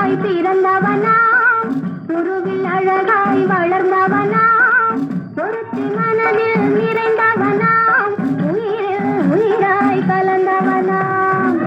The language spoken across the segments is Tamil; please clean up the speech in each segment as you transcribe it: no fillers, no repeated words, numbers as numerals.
மகனாய் பிறந்தவனாம் குருவில் அழகாய் வளர்ந்தவனாம் பொருத்தி மனதில் நிறைந்தவனாம் உயிரில் உயிராய் கலந்தவனாம்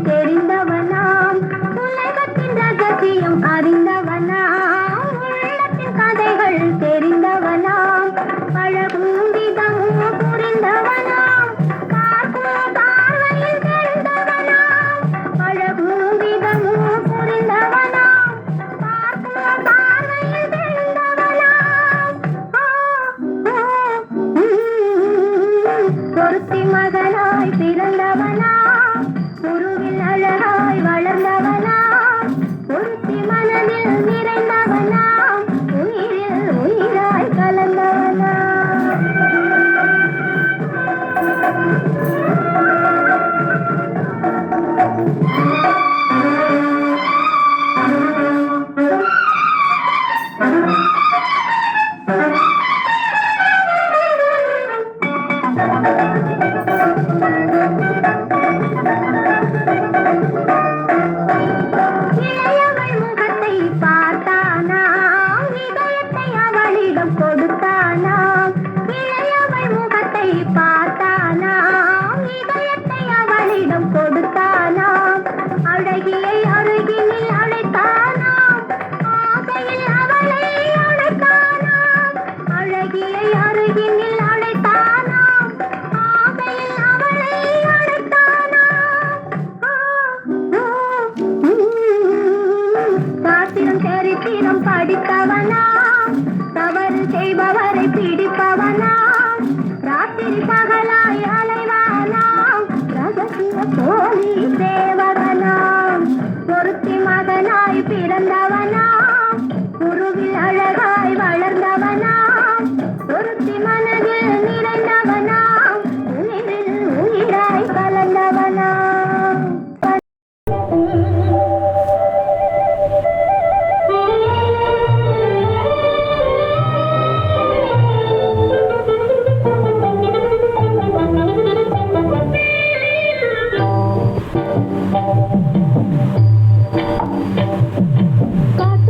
தெரிந்தவனாம் உலகத்தின் ரகசியம் அறிந்தவனாம் உள்ளத்தின் கதைகள் தெரிந்தவனாம் பழகூண்டிதமும் புரிந்தவனாம் பார்க்கும் பார்வையில் தெரிந்தவனாம் பழகூண்டிதமும் புரிந்தவனாம் பார்க்கும் பார்வையில் தெரிந்தவனாம் பொருத்தி மகனாய் பிறந்தவனாம் குருவில் அழகாய் வளர்ந்தவனாம் பொருத்தி மனதில் நிறைந்தவனாம் உயிரில் உயிராய் கலந்தவனாம் அழகியை அருகினில் அழைத்தானாம் ஆசையில் அவளை அழைத்தானாம் அழகியை அருகினில் அழைத்தானாம் ஆசையில் அவளை அழைத்தானாம் சாத்திரம் சரித்திரம் படித்தவனாம் தவறு செய்பவரை பிடிப்பவனாம் ராத்திரி பகலாய் அலைவானாம் ரகசிய போலி தேவகனாம் பொருத்தி மகனாய் பிறந்தவனாம் குருவில் அழகாய் வளர்ந்தவனாம் பொருத்தி மனதில் நிறைந்தவனாம் உயிரில் உயிராய் கலந்தவனாம் God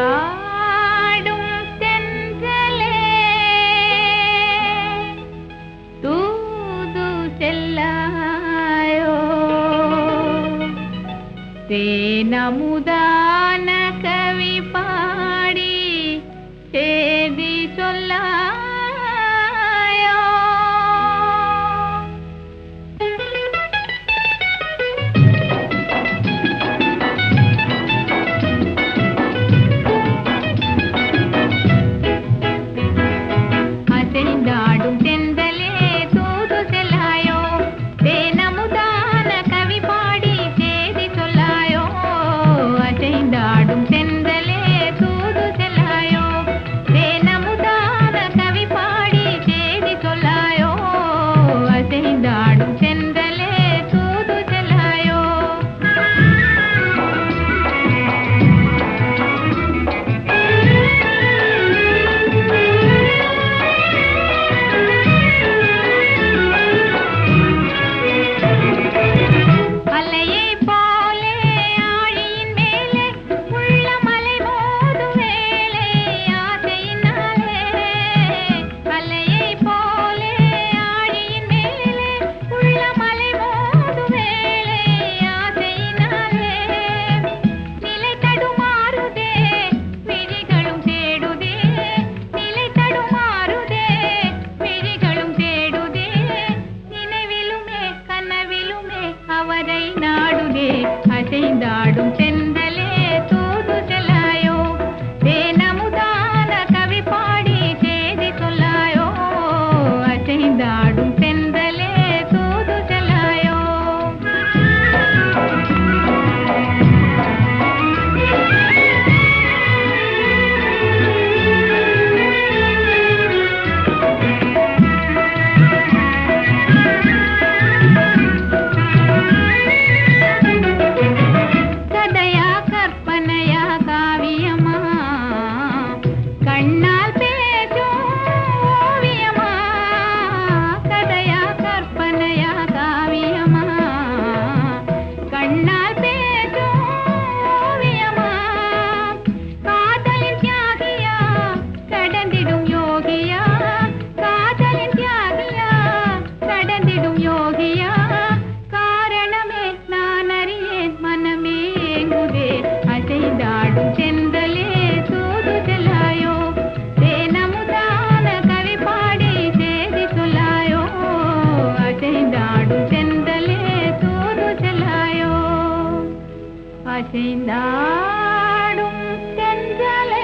அசைந்தாடும் தென்றலே தூது செல்லாயோ தேனமுதான கவி பாடி சேதி சொல்லாயோ அசைந்தாடும் தென்றலே தூது செல்லாயோ தேனமுதான கவி பாடி சேதி சொல்லாயோ அசைந்தாடும் தென்றலே தூது செல்லாயோ தேனமுதான கவி பாடி சேதி சொல்லாயோ அசைந்தாடும் தென்றலே தூது செல்லாயோ அலையை போலே ஆழியின் மேலே உள்ள மலை மோதும் வேளை ஆசையினாலே அலையை போலே ஆழியின் மேலே உள்ள மலை மோதும் வேளை ஆசையினாலே நிலை தடுமாறுதே விழிகளும் தேடுதே நிலை தடுமாறுதே விழிகளும் தேடுதே நினைவிலுமே கனவிலுமே அவரை நாடுதே அசைந்தாடும் தென்றலே தூது செல்லாயோ தேனமுதான கவி பாடி சேதி சொல்லாயோ அசைந்தாடும் தென்றலே தூது செல்லாயோ கதையா கற்பனையா காவியமா கண்ணால் பேசும் ஓவியமா கதையா கற்பனையா காவியமா கண்ணால் பேசும் ஓவியமா காதலின் தியாகியா கடந்திடும் யோகியா காதலின் தியாகியா கடந்திடும் யோகியா காரணமே நான் அறியேன் மனமே ஏங்குதே அசைந்தாடும் தென்றலே தூது செல்லாயோ தேனமுதான கவி பாடி சேதி சொல்லாயோ அசைந்தாடும் தென்றலே தூது செல்லாயோ அசைந்தாடும் தென்றலே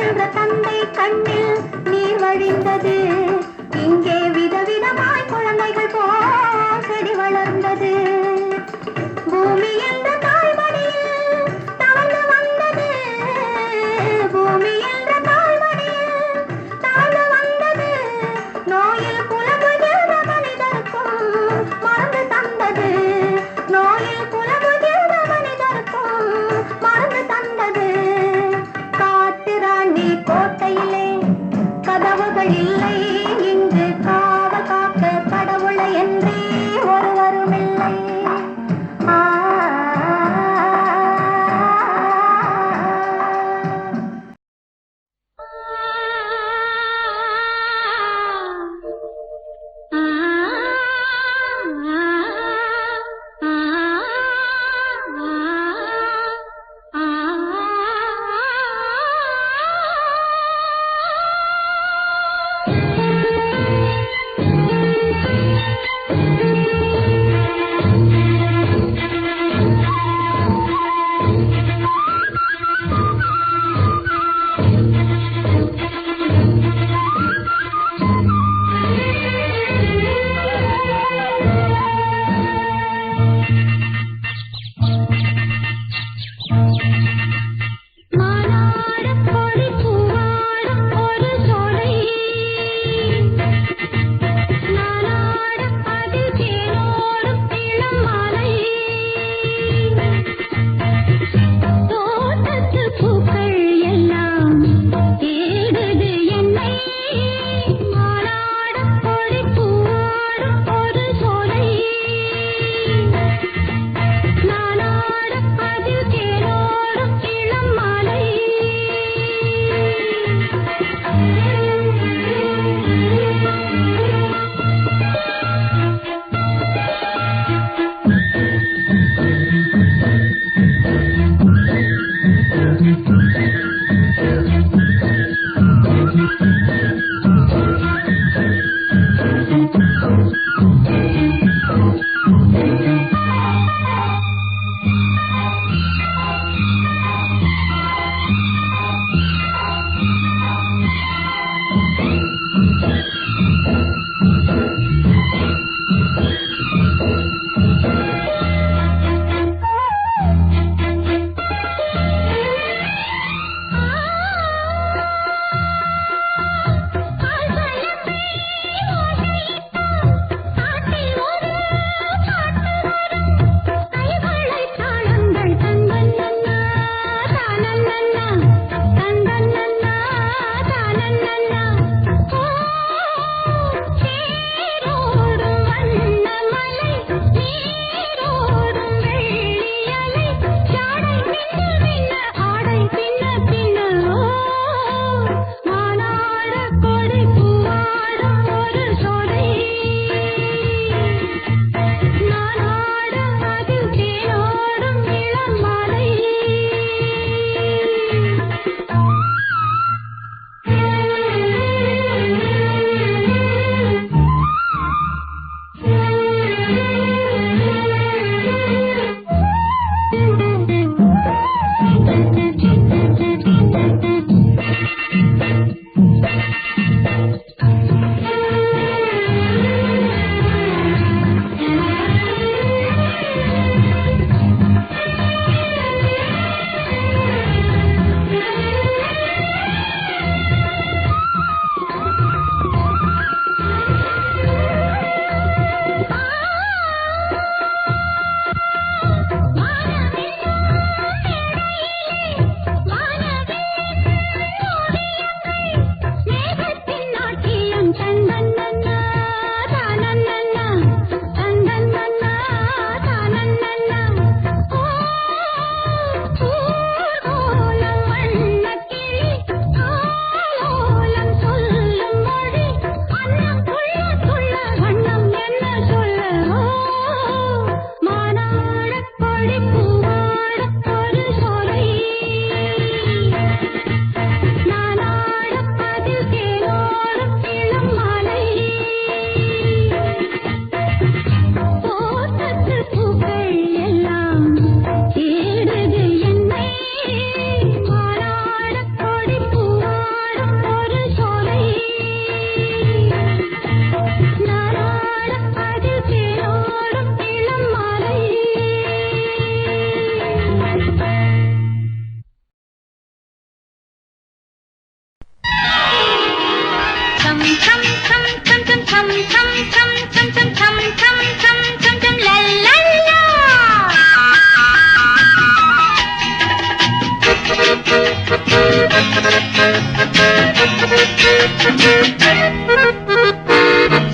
என்ற தந்தை கண்ணில் நீர் வழிந்தது. இங்கே விதவிதமாய் குழந்தைகள் போல் செடி வளர்ந்தது. பூமி என்ற தாய்மடியில் தவழ்ந்து வந்தது. பூமி என்ற தாய்மடியில் தவழ்ந்து வந்தது. நோயில் புலம்புகிற மனிதருக்கும் மருந்து தந்தது. நோயில் புலம்புகிற மனிதருக்கும் மருந்து தந்தது. காட்டு ராணி கோட்டையிலே கதவுகள் இல்லை. இங்கு காவல் காக்க கடவுளை என்றே ஒருவரும் இல்லை.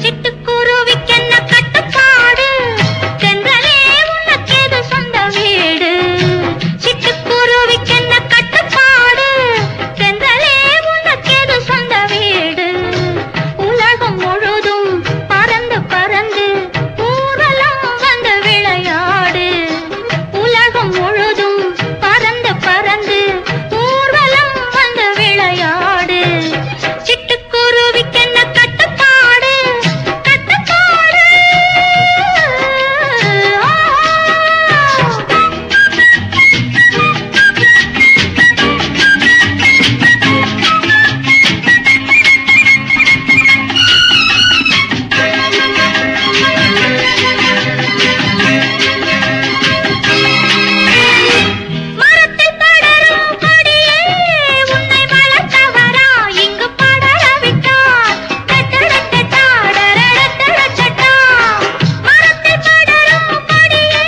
சிட்டுக்குருவிக்கென்ன கட்டுப்பாடு தென்றலே உனக்கேது சொந்த வீடு சிட்டுக்குருவிக்கென்ன கட்டுப்பாடு தென்றலே உனக்கேது சொந்த வீடு உலகம் முழுதும் பறந்து பறந்து ஊரெல்லாம் வந்து விளையாடு உலகம் முழுதும் பறந்து பறந்து ஊரெல்லாம் வந்து விளையாடு சிட்டுக்குருவிக்கென்ன கட்டுப்பாடு கட்டுப்பாடு மரத்தில் படரும் கொடியே உன்னை வளர்த்தவரா இங்கு படர விட்டார் டட்டடட்டடாடரடட்டடட்டா மரத்தில் படரும் கொடியே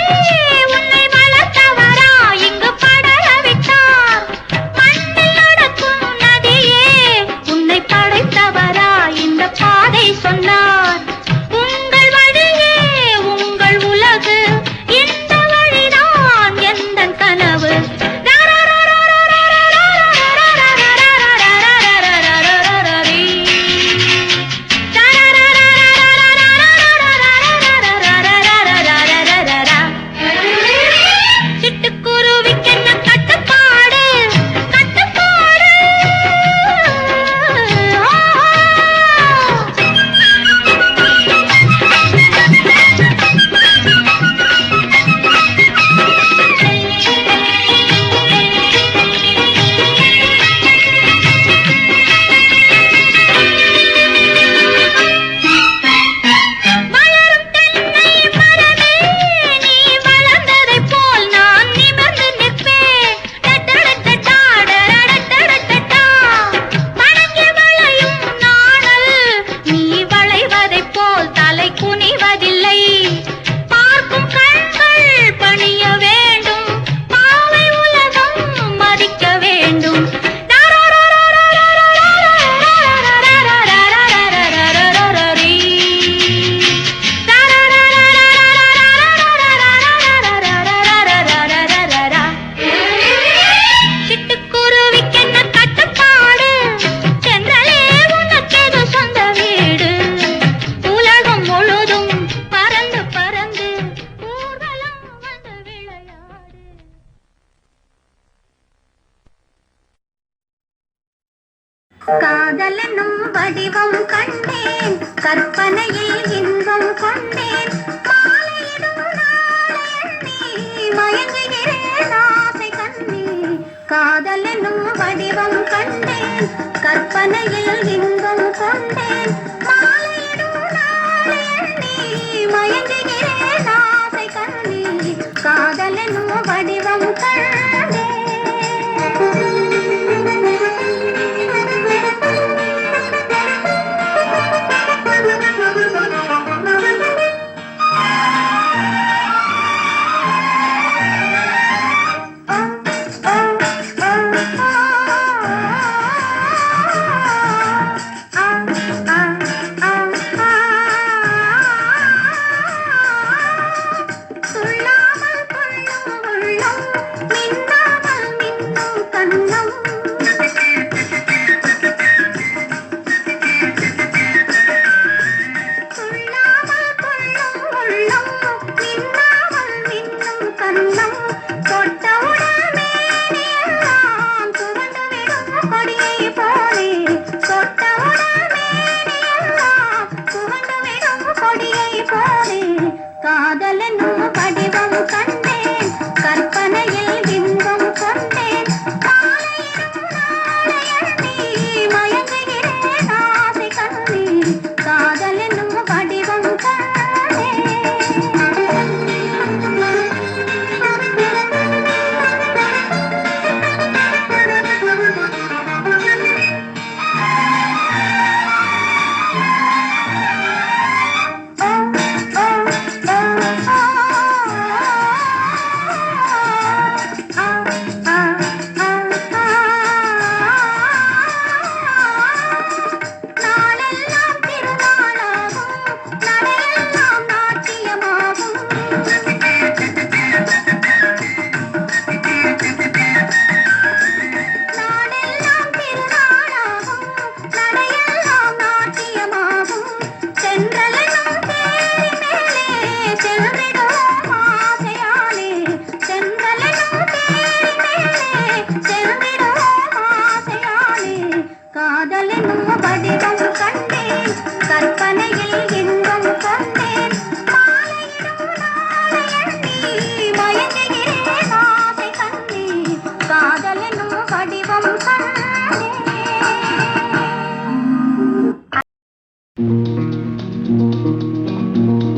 உன்னை வளர்த்தவரா இங்கு படர விட்டார் மண்ணில் நடக்கும் நதியே உன்னை படைத்தவரா இந்த பாதை சொன்னார் உங்கள் வழியே உங்கள் உலகு இந்த வழிதான் எந்தன் கனவு சிட்டுக்குருவிக்கென்ன கட்டுப்பாடு கட்டுப்பாடு வளரும் தென்னை மரமே நீ வளர்ந்ததைப் போல் நான் நிமிர்ந்து நிற்பேன் டட்டடட்டடாடரடட்டடட்டா வணங்கி வளையும் நாணல் நீ வளைவதைப் போல் தலை குனிவதில்லை பார்க்கும் கண்கள் பணிய வேண்டும் பாவை உலகம் மதிக்க வேண்டும் சிட்டுக்குருவிக்கென்ன கட்டுப்பாடு தென்றலே உனக்கேது சொந்த வீடு உலகம் முழுதும் பறந்து பறந்து ஊர்வலம் வந்து விளையாடு காதல் என்னும் வடிவம் கண்டேன் கற்பனையில் இன்பம் கொண்டேன் மாலையிடும் நாளை எண்ணி மயங்குகிறேன் ஆசை கண்ணி காதல் என்னும் வடிவம் கண்டேன் கற்பனையில் இன்பம் கொண்டேன் மாலையிடும் நாளை எண்ணி மயங்குகிறேன் ஆசை கண்ணி காதல் என்னும் வடிவம் சொல்லாமல் கொள்ளும் உள்ளம் மின்னாமல் மின்னும் கண்ணம் சொல்லாமல் கொள்ளும் உள்ளம் மின்னாமல் மின்னும் கண்ணம் தொட்டவுடனே எல்லாம் துவண்டுவிடும் கொடியை போலே தொட்டவுடனே எல்லாம் துவண்டுவிடும் கொடியை போலே காதல் என்னும் வடிவம் கண்டேன் கற்பனையில் இன்பம் கொண்டேன் மாலையிடும் நாளை எண்ணி மயங்குகிறேன் ஆசை கண்ணி காதல் என்னும் வடிவம் கண்டேன் காதலெனும் வடிவம் கண்டேன் கற்பனையில் இன்பம் கொண்டேன் மாலையிடும் நாளை எண்ணி மயங்குகிறேன் ஆசை கண்ணே காதலெனும் வடிவம் கண்டேன்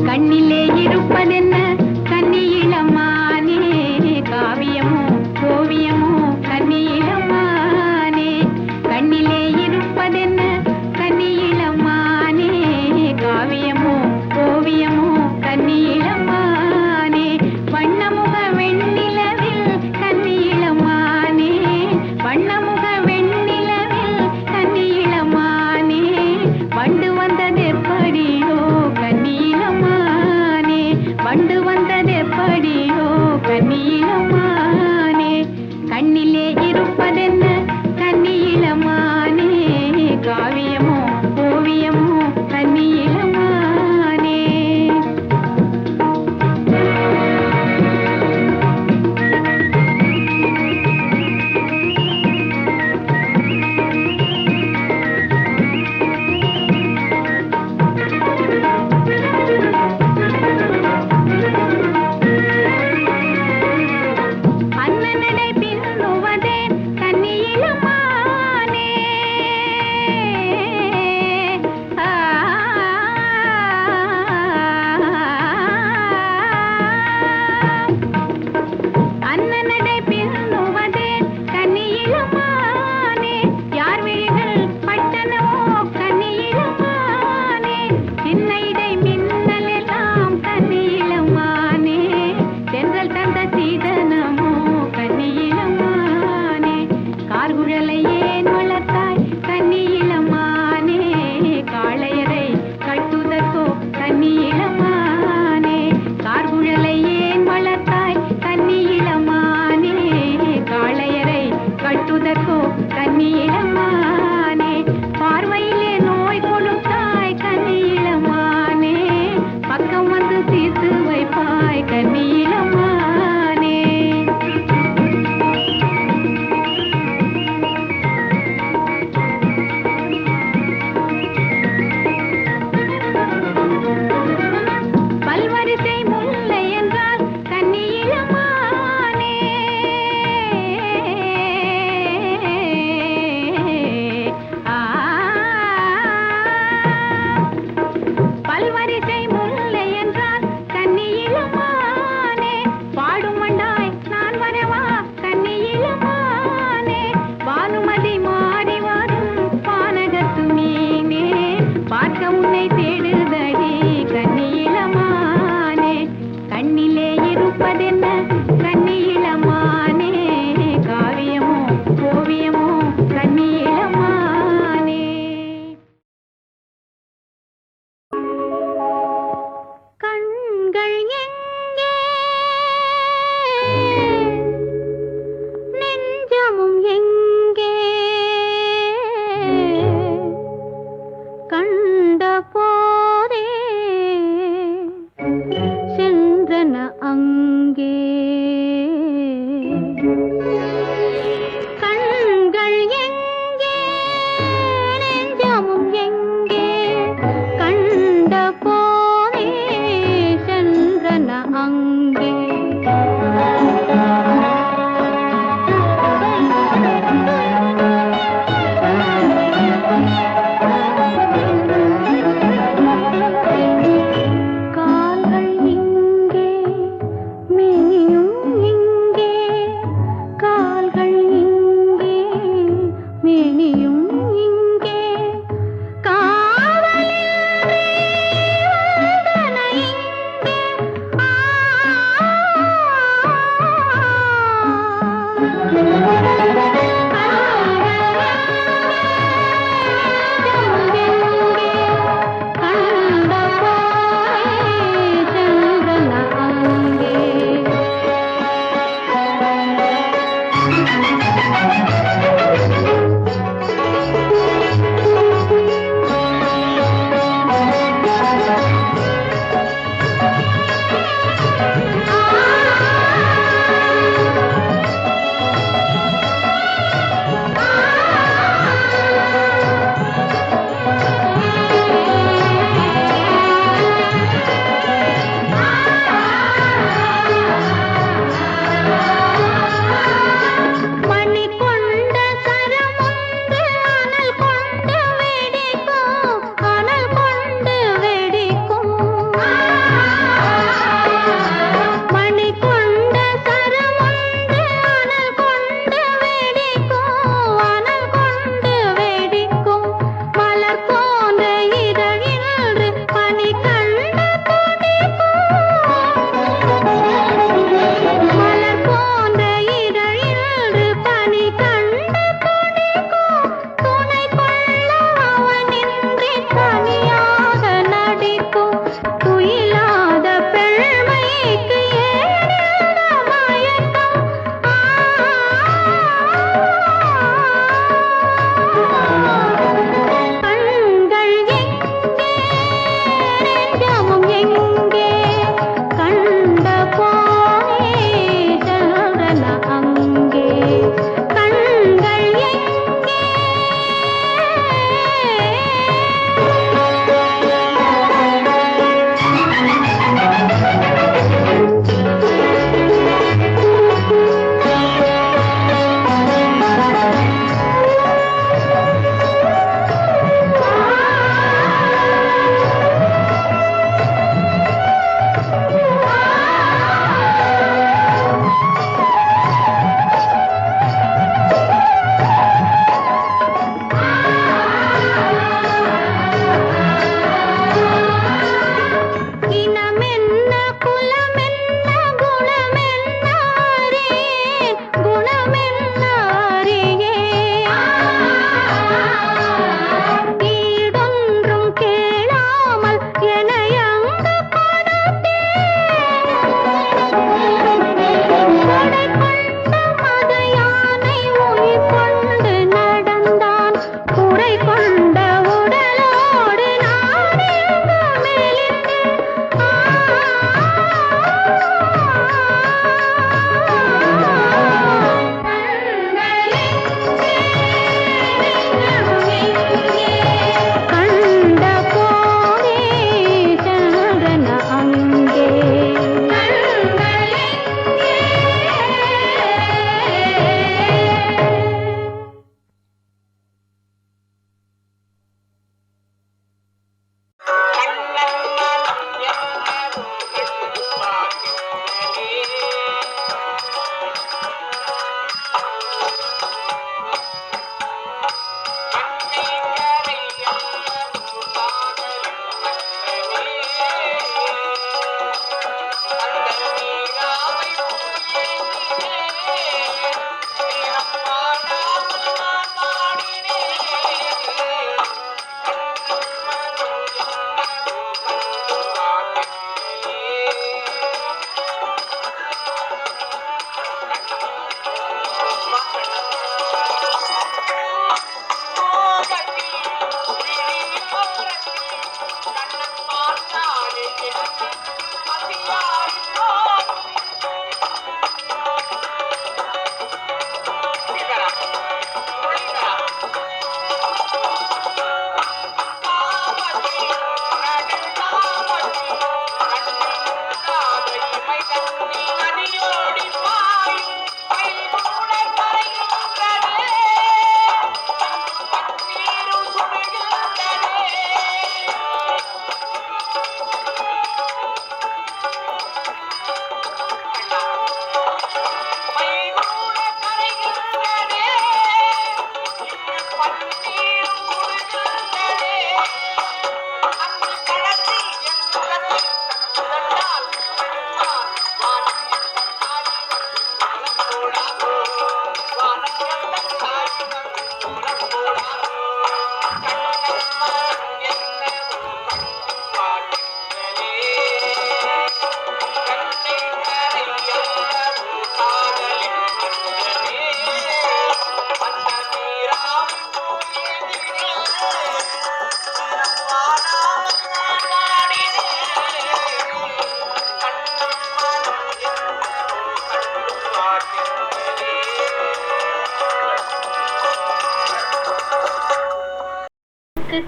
கண்ணிலே இருப்பதென்ன கன்னி இளமானே காவியமோ ஓவியமோ கன்னி இளமானே கண்ணிலே இருப்பதென்ன கன்னி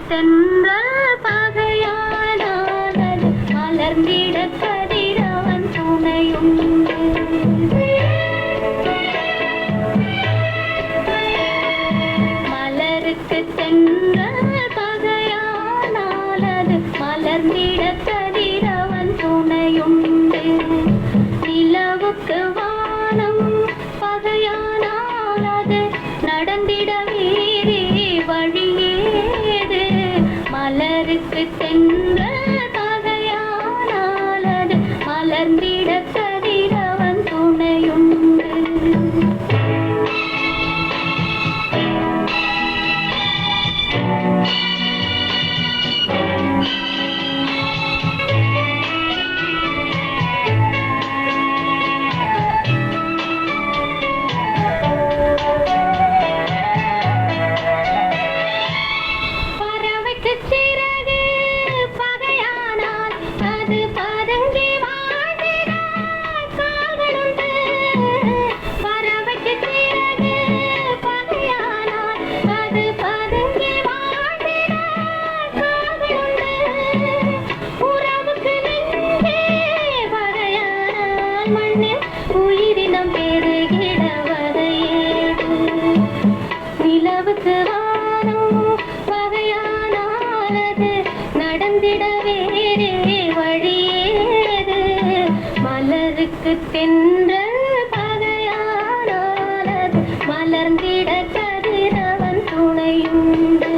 தென்றல் பகையானால் மலர்ந்திட கதிரவன் துணையுண்டு. மலருக்கு தென்றல் பகையானால் அது மலர்ந்திட கதிரவன் துணையுண்டு. நிலவுக்கு வானம் பகையானால் அது நடந்திட வேறே வழியே. மலருக்கு தென்றல் பகையானால் அது மலர்ந்திட கதிரவன் துணையுண்டு. உயிரினம் பெருகிட வகையேது. நிலவுக்கு வானம் வகையானால் அது நடந்திட வேறே வழியேது. மலருக்கு தென்றல் பகையானால் அது மலர்ந்திட கதிரவன் துணையுண்டு.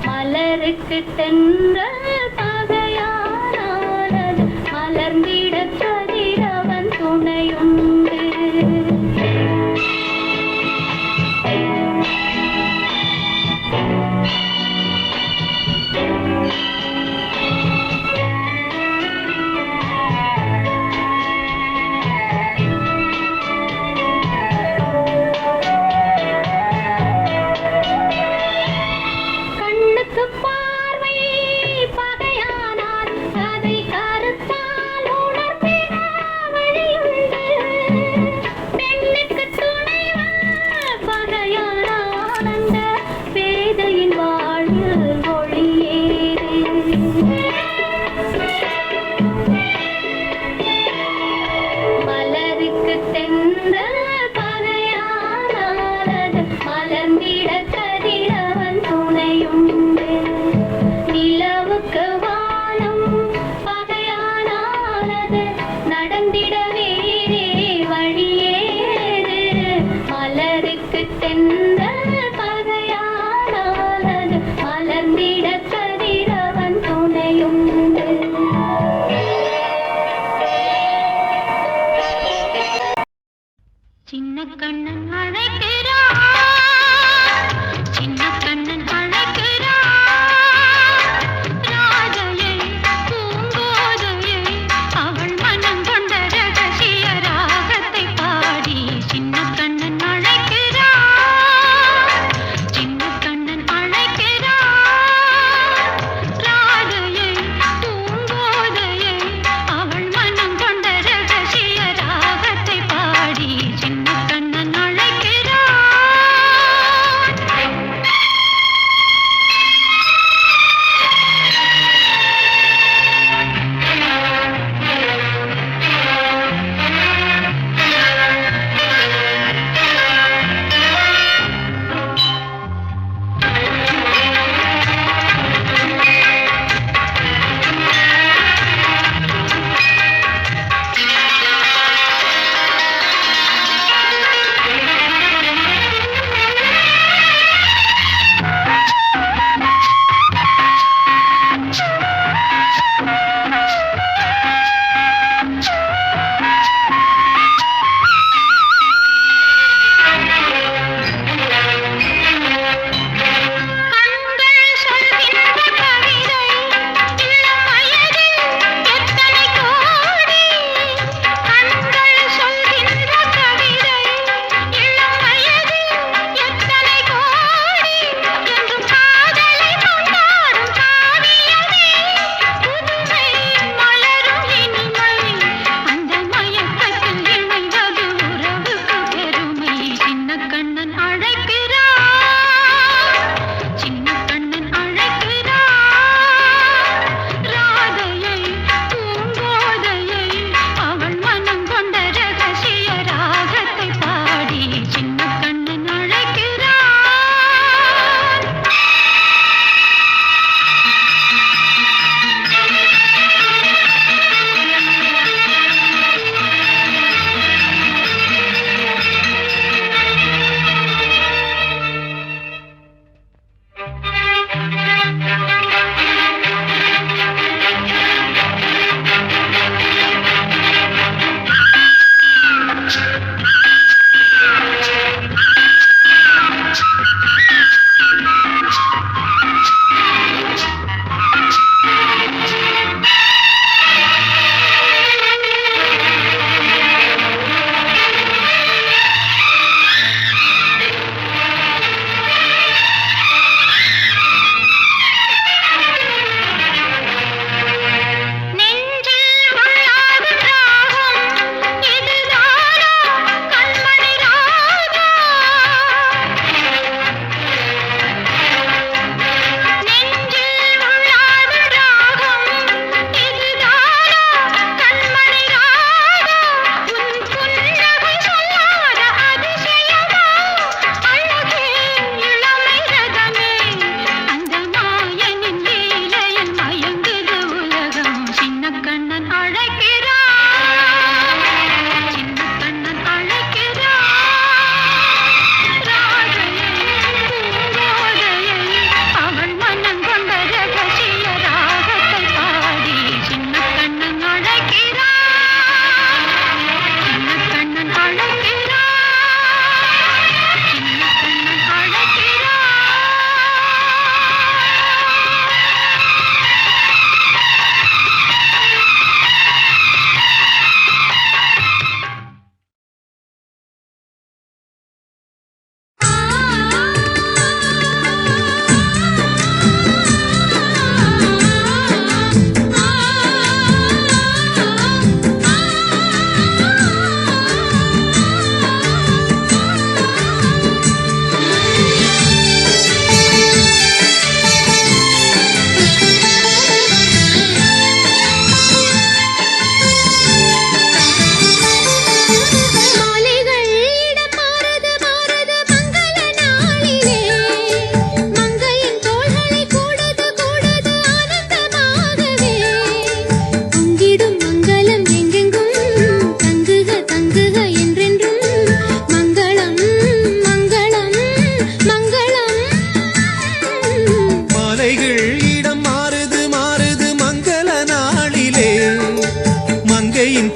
மலருக்கு தென்றல் பகையானால் அது மலர்ந்திட கதிரவன் துணையுண்டு. பார்வை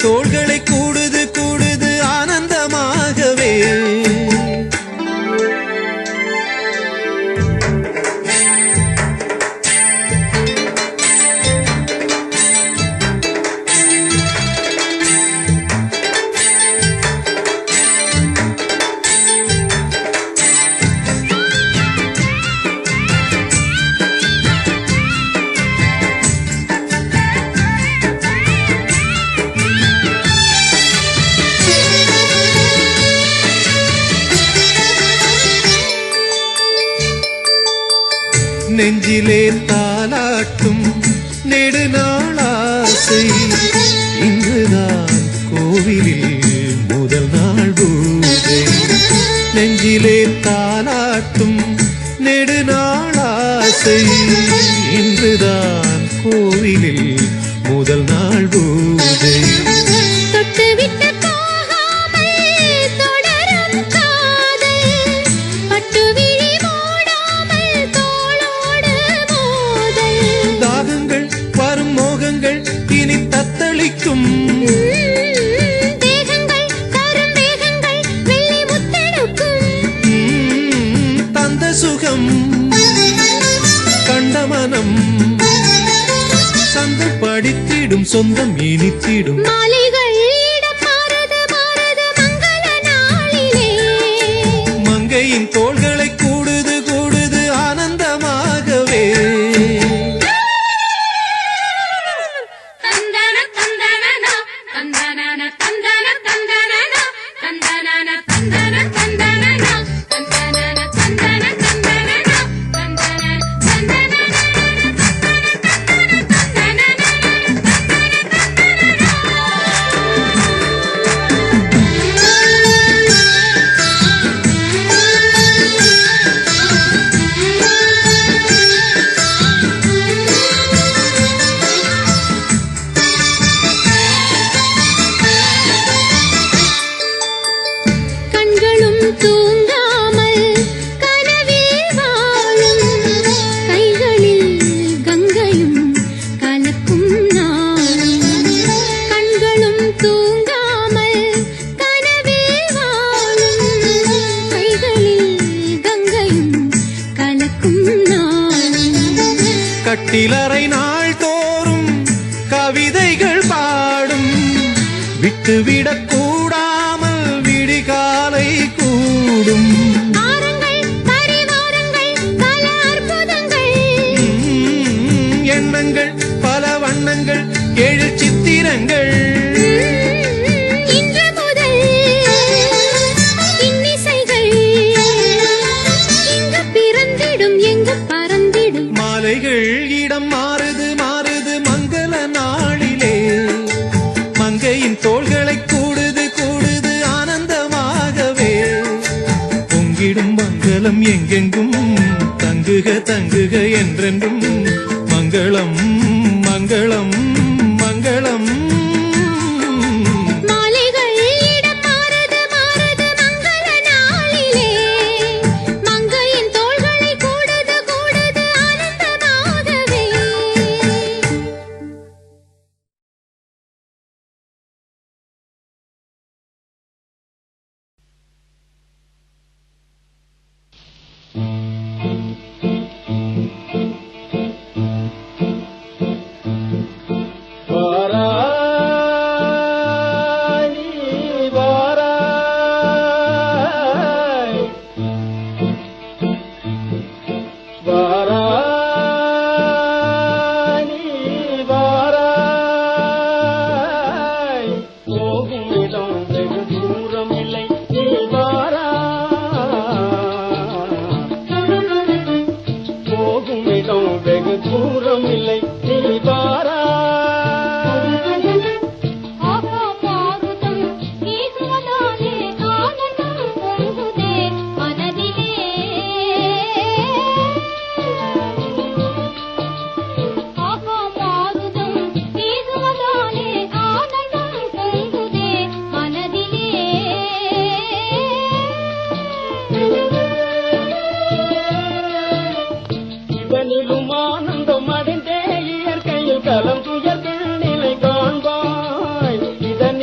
தோள்களை கூடுது கூடுது ஆனந்தமாகவே. நெஞ்சிலே தாலாட்டும் நெடுநாளாசை, இன்றுதான் கோவிலில் முதல் நாள் பூஜை. நெஞ்சிலே தாலாட்டும் நெடுநாளாசை, இன்றுதான் கோவிலில் முதல் நாள் பூஜை. இனி தத்தளிக்கும் தந்த சுகம் கண்ட மனம் சந்தம் படித்திடும் சொந்தம் இனித்திடும். மங்கையின் தோள்களை கூடுது கூடுது ஆனந்தமாகவே. கட்டிலறை நாள் தோறும் கவிதைகள் பாடும், விட்டுவிடக் கூடாமல் விடிகாலை கூடும். எண்ணங்கள் பல வண்ணங்கள் ஏழு சித்திரங்கள். மாலைகள் இடம் மாறுது மாறுது மங்கள நாளிலே. மங்கையின் தோள்களை கூடுது கூடுது ஆனந்தமாகவே. பொங்கிடும் மங்களம் எங்கெங்கும் தங்குக தங்குக என்றென்றும். மங்களம் மங்களம் மங்களம். கலம் துயர்கள் நிலை காண்பாய் இதன்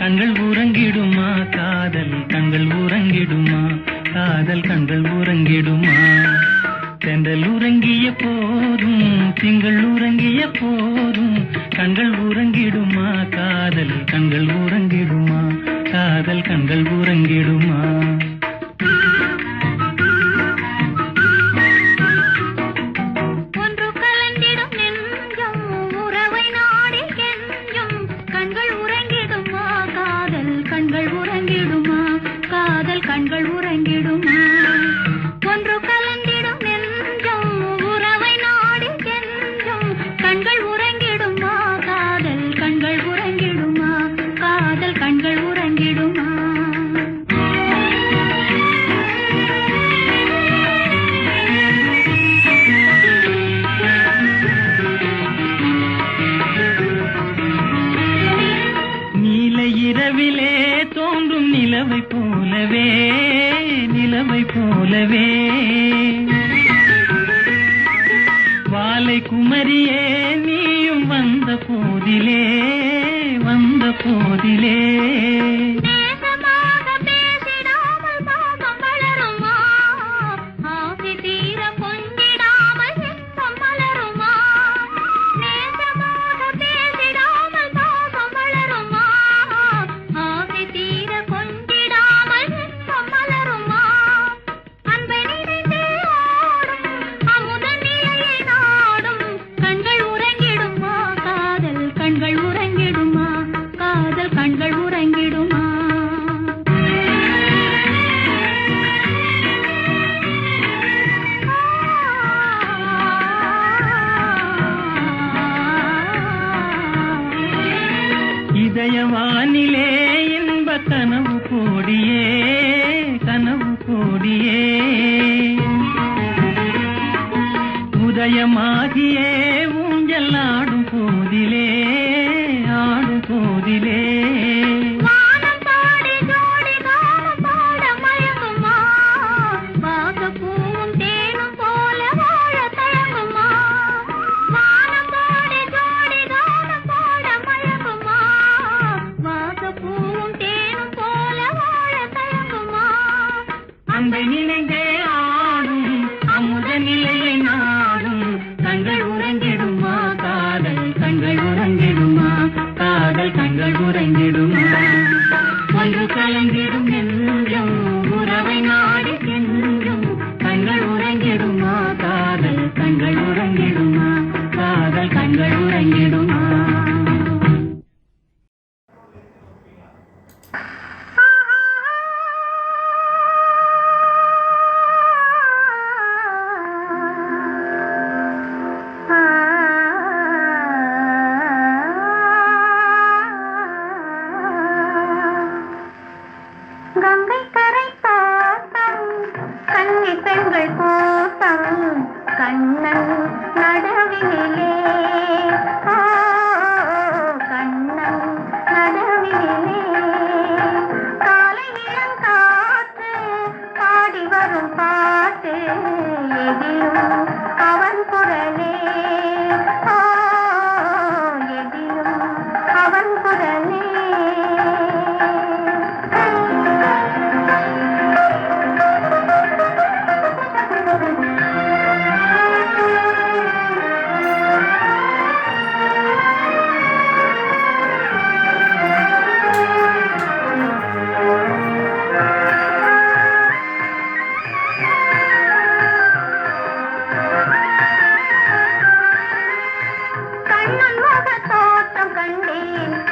கண்கள் உறங்கிடுமா காதல் கண்கள் உறங்கிடுமா காதல் கண்கள் உறங்கிடுமா தென்றல் உறங்கிய போதும் திங்கள் உறங்கிய போதும் கண்கள் உறங்கிடுமா காதல் கண்கள் உறங்கிடுமா காதல் கண்கள் உறங்கிடுமா கண்கள் உறங்கிடுமா ஒன்று கலந்திடும் நெஞ்சம் உறவை நாடி கெஞ்சும் கண்கள் உறங்கிடுமா காதல் கண்கள் உறங்கிடுமா காதல் கண்கள் உறங்கிடுமா நீல இரவிலே தோன்றும் நிலவை போலவே நிலவை போலவே வாலை குமரியே நீயும் வந்த போதிலே வந்த போதிலே கண்கள் உறங்கிடுமா காதல் கண்கள் உறங்கிடுமா இதயவானிலே இன்ப கனவு கோடியே கனவு கோடியே உதயமாகியே ஊஞ்சல் ஆடும் போதிலே ஆடும் போதிலே அந்த நினைந்தே ஆடும் அமுத நிலையை நாடும் கண்கள் உறங்கிடுமா காதல் கண்கள் உறங்கிடுமா காதல் கண்கள் உறங்கிடுமா ஒன்று கலந்திடும் நெஞ்சம் உறவை நாடி சென்றும் கண்கள் உறங்கிடுமா காதல் கண்கள் உறங்கிடுமா காதல் கண்கள் உறங்கிடுமா கங்கை கரை தோட்டம் கன்னி பெண்கள் கூட்டம் கண்ணன் நடுவினிலே கண்ணன் நடுவினிலே காலை இளங்காற்று பாடி வரும் பாட்டு எதிலும் அவன் குரலே எதிலும் அவன் குரலே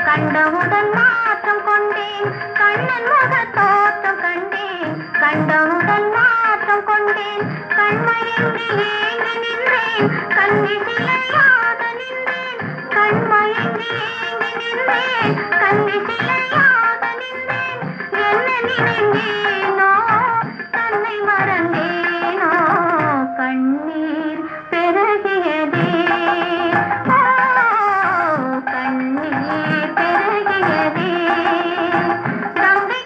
கண்டவுடன் மாற்றம் கொண்டேன் கண்ணன் முக தோற்றம் கண்டேன் கண்டவுடன் மாற்றம் கொண்டேன் கண்மயங்கி ஏங்கி நின்றேன் கண்ணி சிலையாக நின்றேன் கண்மயங்கி ஏங்கி நின்றேன் கண்ணி சிலையாக நின்றேன் என்ன நினைந்தேனோ தன்னை மறந்தேனோ கண்ணீர் பெருகியதே கண்ணீர் பெருகியதே கங்கை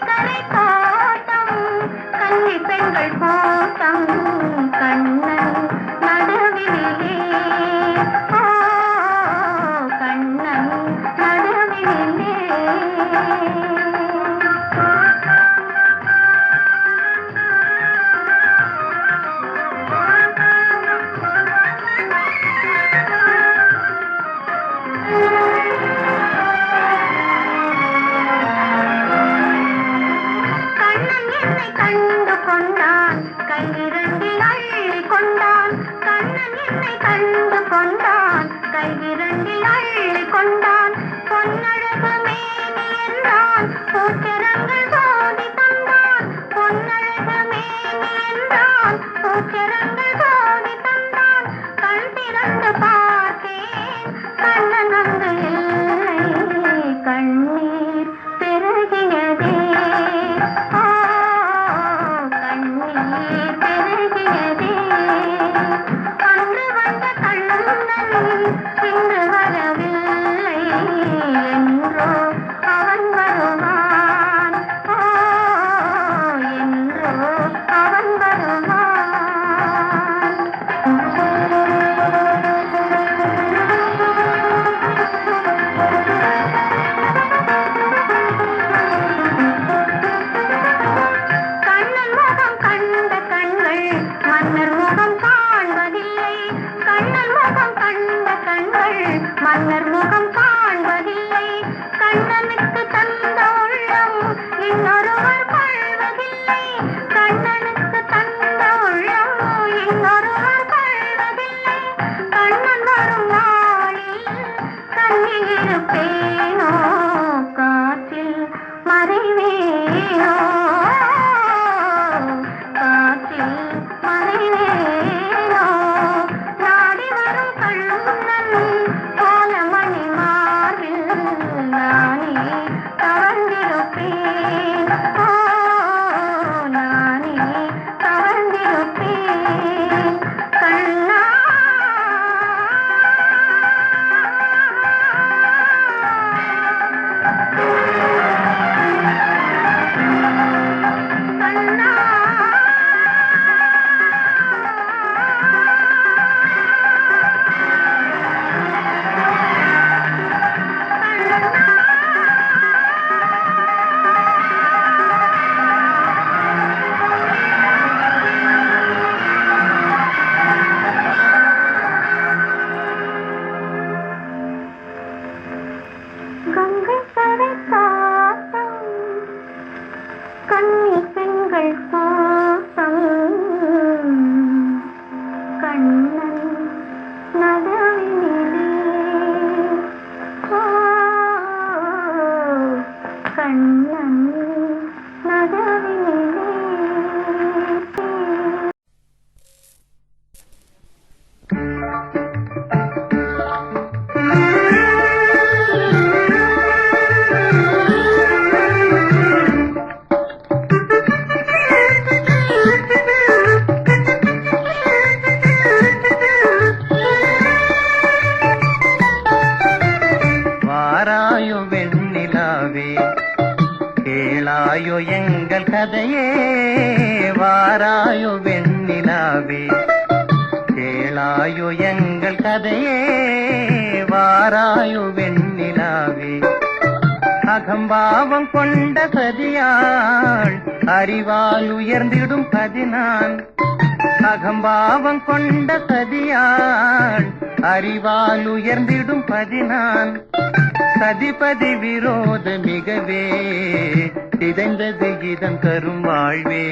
மறைவேனோ காற்றில் மறைவேனோ நாடி வரும் கண்ணன் கோலமணி மார்பில் நானே கவர்ந்திருப்பேன் நானே கவர்ந்திருப்பேன் கண்ணா கங்கை கரை காட்டம் கண்ணி பெண்கள் கூட்டம் கண்ணன் நடுவினிலே கண்ணன் நடுவினிலே வாராயோ வெண்ணிலாவே கேளாயோ எங்கள் கதையே வாராயோ வெண்ணிலாவே கேளாயோ எங்கள் கதையே வாராயோ வெண்ணிலாவே அகம்பாவம் கொண்ட சதியாள் அறிவால் உயர்ந்திடும் பதினான் அகம்பாவம் கொண்ட சதியாள் அறிவால் உயர்ந்திடும் பதினான் சதிபதி விரோத மிகவே சிதைந்தது இதன் தரும் வாழ்வே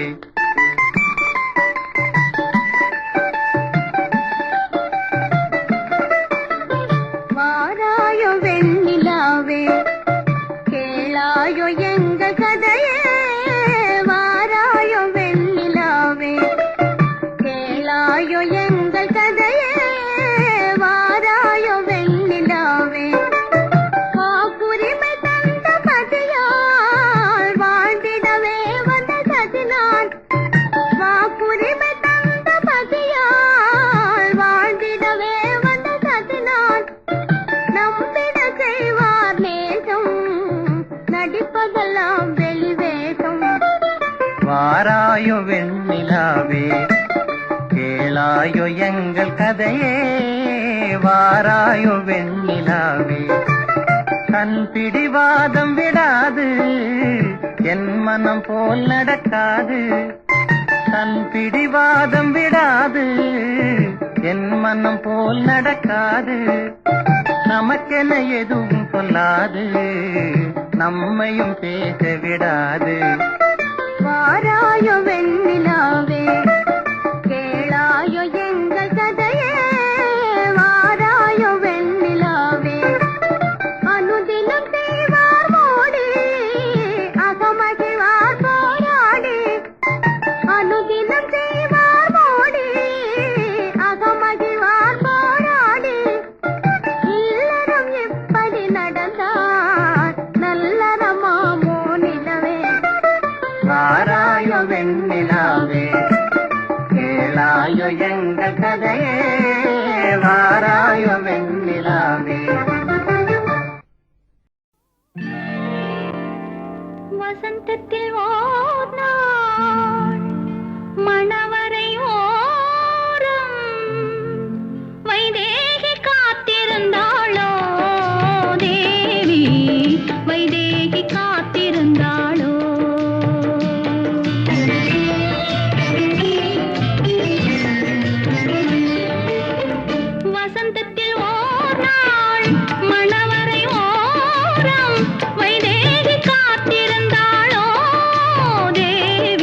வாராயோ வெண்ணிலாவே கேளாயோ எங்கள் கதையே வாராயோ வெண்ணிலாவே கேளாயோ எங்கள் கதையே வாராயோ வெண்ணிலாவே வாக்குரிமை தந்த பதியால் வாழ்ந்திடவே வந்த சதினான் வாக்குரிமை தந்த பதியால் வாழ்ந்திடவே வந்த சதினான் நம்பிட செய்வார் நேசம் நடிப்பதெல்லாம் வெளிவேஷம் வாராயோ வெண்ணிலாவே கேளாயோ எங்கள் கதையே வாராயோ வெண்ணிலாவே கண் பிடிவாதம் விடாது என் மனம் போல் நடக்காது கண் பிடிவாதம் விடாது என் மனம் போல் நடக்காது நமக்கென எதுவும் சொல்லாது நம்மையும் பேச விடாது வாராயோ வெண்ணிலாவே கேளாயோ எங்கள் கதையே வாராயோ வெண்ணிலாவே அனுதினம் செய்வார் மோடி அகமகிழ்வார் போராடி அனுதினம் செய்வார் மோடி அகமகிழ்வார் போராடி இல்லறம் எப்படி நடந்தார் நல்லறமாமோ நிலவே வாராயோ வெண்ணிலாவே கேளாயோ எங்கள் கதையே வாராயோ வெண்ணிலாவே வசந்தத்தில் ஓர் நாள் மணவரை ஓரம் வைதேகி காத்திருந்தாளோ தேவி வைதேகி காத்திருந்தாளோ வசந்தத்தில் ஓர் நாள் மணவரை ஓரம் வைதேகி காத்திருந்தாளோ தேவி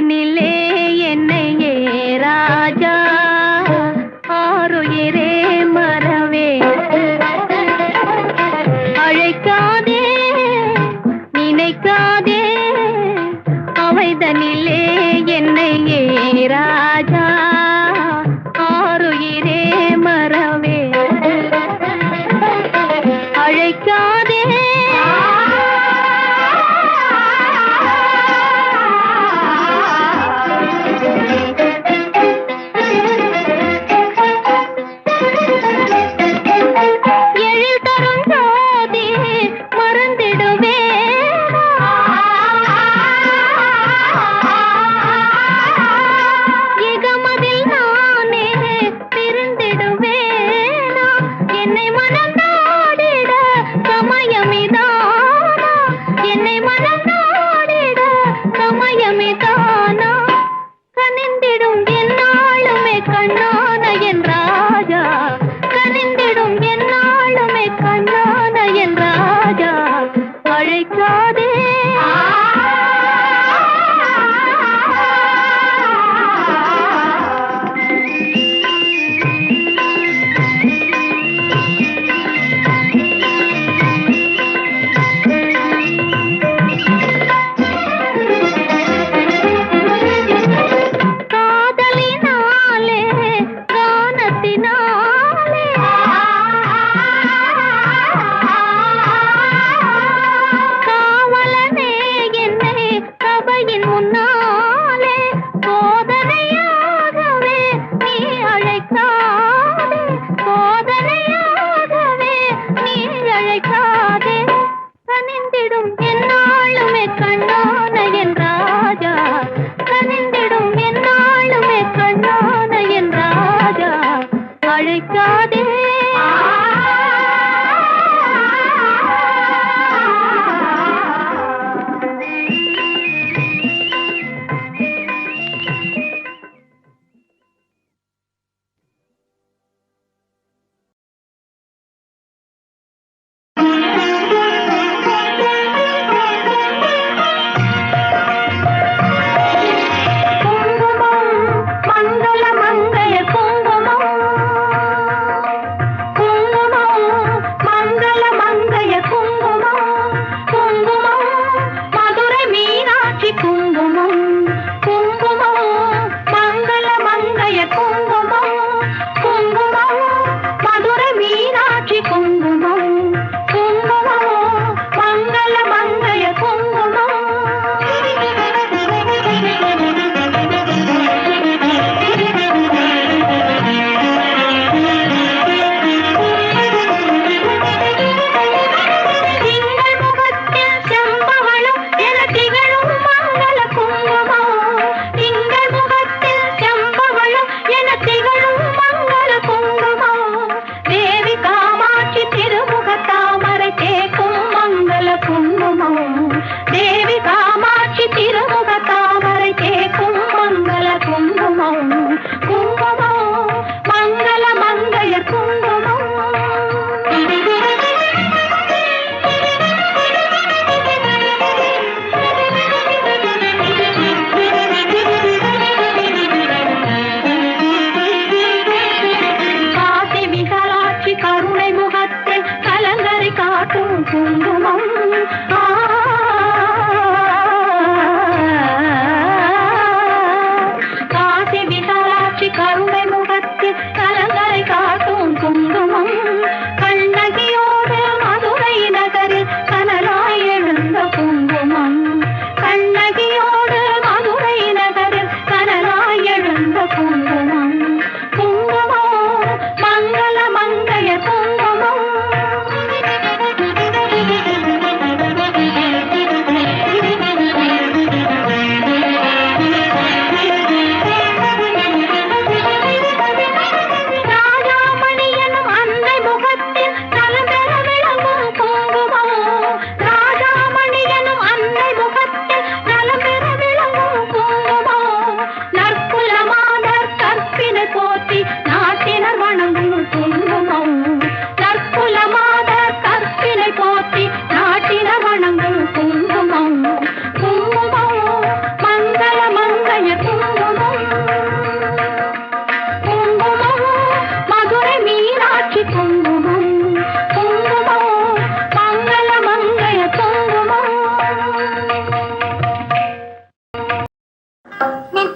வைதனிலே என்னை ஏ ராஜா ஆருயிரே மறவே அழைக்காதே நினைக்காதே அவைதனிலே என்னை ஏ ராஜா ஆருயிரே மறவே அழைக்காதே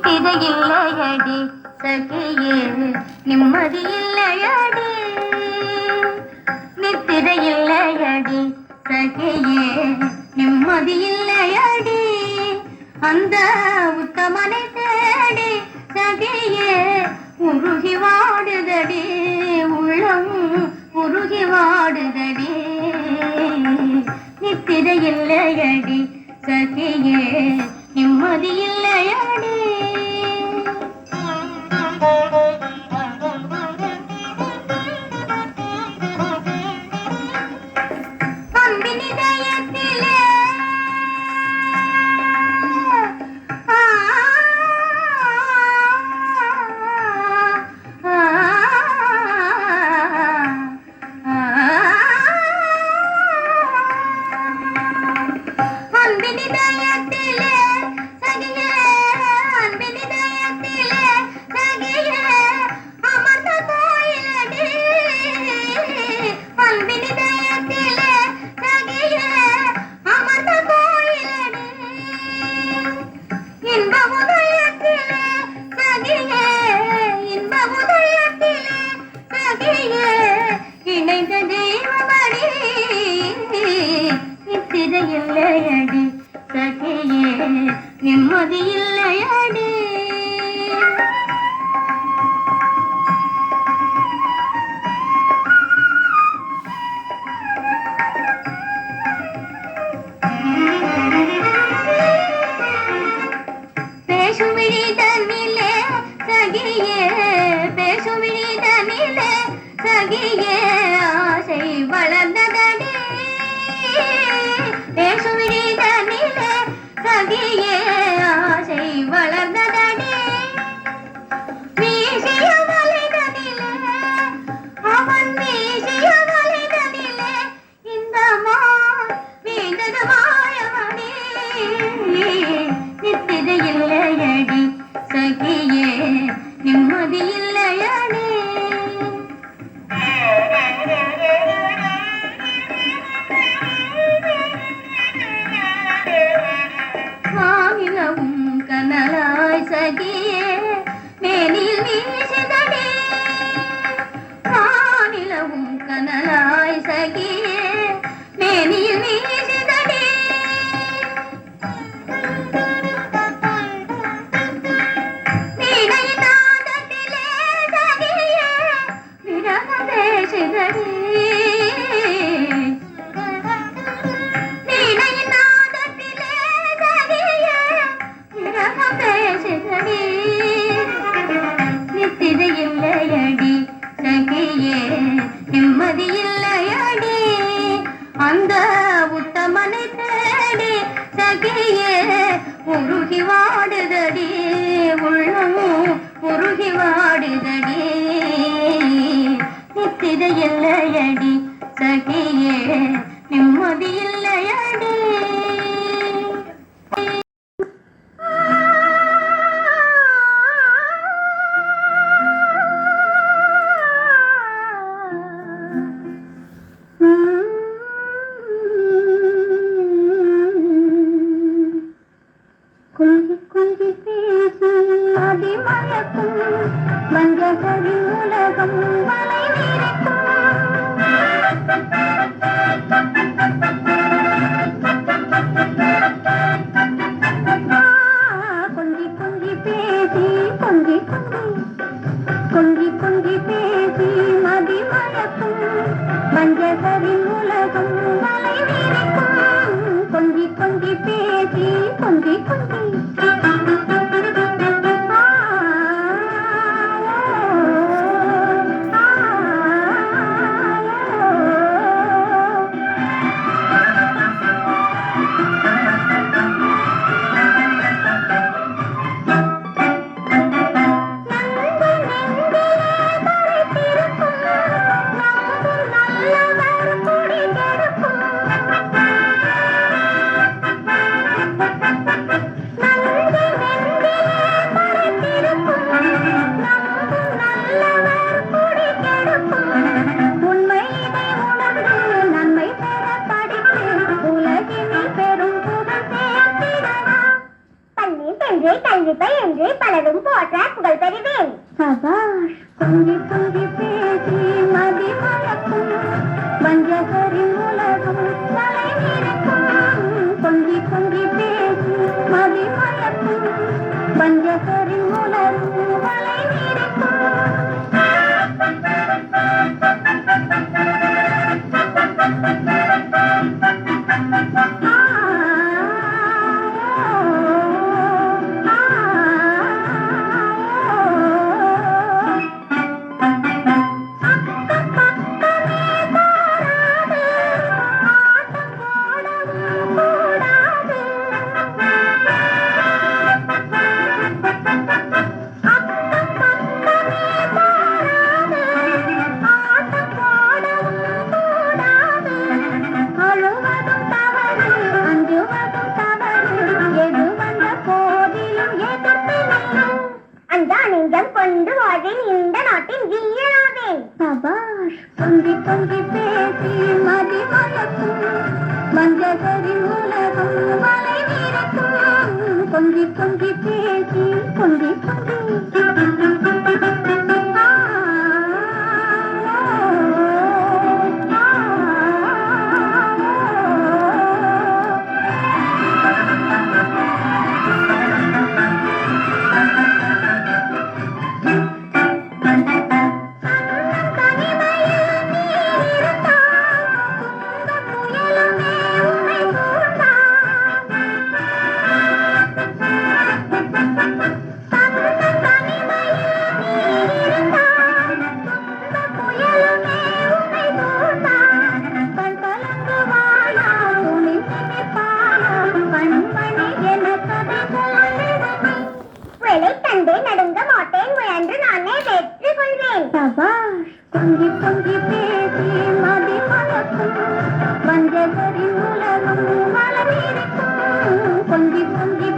நித்திரையில்லையடி சகியே நிம்மதியில்லையடி நித்திரையில்லையடி சகியே நிம்மதியில்லையடி அந்த உத்தமனை தேடி சகியே உருகி வாடுதடி உள்ளம் உருகி வாடுதடி நித்திரையில்லையடி சகியே நிம்மதியில்லையடி அன்பின் இதயத்திலே அன்பின் இதயத்திலே சகியே அன்பின் இதயத்திலே சகியே அமர்ந்த கோயிலடி அன்பின் இதயத்திலே சகியே அமர்ந்த கோயிலடி இன்ப உதயத்திலே சகியே இன்ப உதயத்திலே சகியே இணைந்த தெய்வமடி நித்திரையில்லையடி சகியே நிம்மதியில்லையடி பேசுமிழி தன்னிலே சகியே பேசுமிழி தன்னிலே சகியே ஆசை வளர்ந்ததடி பேசுமிழி தன்னிலே சகியே ஆசை வளர்ந்ததடி வீசிய வலைதனிலே அவன் வீசிய வலைதனிலே இந்த மான் வீழ்ந்தது மாயவனே நித்திரையில்லையடி சகியே நிம்மதியில்லையடி வானிலவும் கனலாய் சகியே மேனில் வீசுதடி வானிலவும் கனலாய் சகியே மேனில் வீசுதடி வீணையின் நாதத்திலே சகியே விரக பேசுதடி வீணையின் நாதத்திலே சகியே விரக பேசுதடி நித்திரையில்லையடி சகியே நிம்மதியில்லையடி அந்த உத்தமனை தேடி சகியே உருகி வாடுதடி உள்ளம் உருகி வாடுதடி நித்திரையில்லையடி சகியே நிம்மதியில்லையடி கொஞ்சி கொஞ்சி பேசும் அதிமயக்கும் மஞ்சள் உலகம் மலை நீரைக்கும் கொஞ்சி கொஞ்சி பேசி கொஞ்சி கொஞ்சி கொஞ்சி கொஞ்சி பேசி மதிமயக்கும் மஞ்சள் உலகம் மலை நீரைக்கும் கொஞ்சி கொஞ்சி பேசி கொஞ்சி கொஞ்சி புகழும் போற்ற புகழ் பெறுவேன். சபாஷ். கொஞ்சி கொஞ்சி பேசி மதி மயக்கும் வஞ்சகரின் உலகம் தலை நிற்கும். கொஞ்சி கொஞ்சி பேசி மதி மயக்கும் வஞ்சகரின் உலகம் தலை நிற்கும். கொண்டு வாழ்வேன் இந்த நாட்டின் வீரனாவேன். சபாஷ். கொஞ்சி கொஞ்சி பேசி மதி மயக்கும் வஞ்சகரின் உலகம் வலை வீரக்கும். கொஞ்சி கொஞ்சி பேசி கொஞ்சி கொஞ்சி நடுங்க மாட்டேன், முயன்று நானே வெற்றி கொள்வேன். சபாஷ். கொஞ்சி கொஞ்சி பேசி மதி மயக்கும் வஞ்சகரின் உலகம் வளர்ந்திருக்கும். கொஞ்சி கொஞ்சி